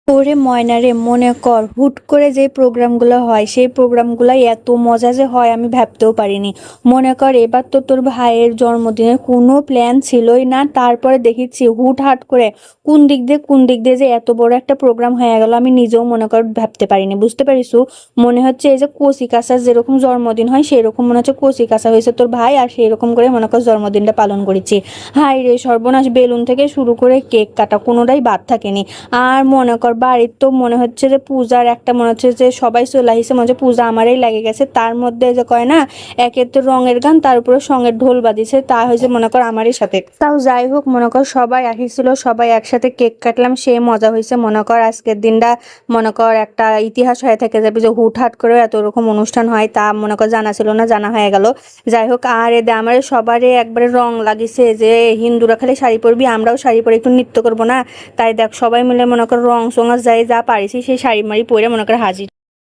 ওরে ময়না রে, মনে কর হুট করে যে প্রোগ্রামগুলো হয় সেই প্রোগ্রামগুলো এত মজা যে হয় আমি ভাবতেও পারিনি। মনে কর এবার তো তোর ভাইয়ের জন্মদিনের কোনো প্ল্যান ছিলই না, তারপরে দেখেছি হুটহাট করে কোন দিক দিয়ে যে এত বড় একটা প্রোগ্রাম হয়ে গেল আমি নিজেও মনে কর ভাবতে পারিনি। বুঝতে পারিস? মনে হচ্ছে এই যে কচি কাঁচার যেরকম জন্মদিন হয় সেরকম মনে হচ্ছে কচি কাঁচা হয়েছে তোর ভাই, আর সেই রকম করে মনে কর জন্মদিনটা পালন করেছি। হাই রে সর্বনাশ, বেলুন থেকে শুরু করে কেক কাটা কোনোটাই বাদ থাকেনি। আর মনে কর বাড়ির তো মনে হচ্ছে যে পূজার একটা মনে হচ্ছে যে সবাই চলে আসছে, মনে হচ্ছে পূজা আমারই লাগে গেছে। তার মধ্যে যে কয় না, একে তো রঙের গান, তার উপরে সঙ্গের ঢোল বাজিছে, তা হয়েছে মনে কর আমারই সাথে। তাও যাই হোক, মনে কর সবাই আসছিল, সবাই একসাথে কেক কাটলাম, সে মজা হয়েছে। মনে কর আজকের দিনটা মনে কর একটা ইতিহাস হয়ে থেকে যাবে যে হুটহাট করে এত রকম অনুষ্ঠান হয়, তা মনে কর জানা ছিল না, জানা হয়ে গেল। যাই হোক, আর এদের আমার সবারই একবারে রং লাগিছে যে হিন্দুরা খালি শাড়ি পরবি, আমরাও শাড়ি পরে একটু নৃত্য করবো না। তাই দেখ সবাই মিলে মনে কর রং চঙা যাই যা পারিছি সেই শাড়ি মাড়ি পরে মনে কর হাজির।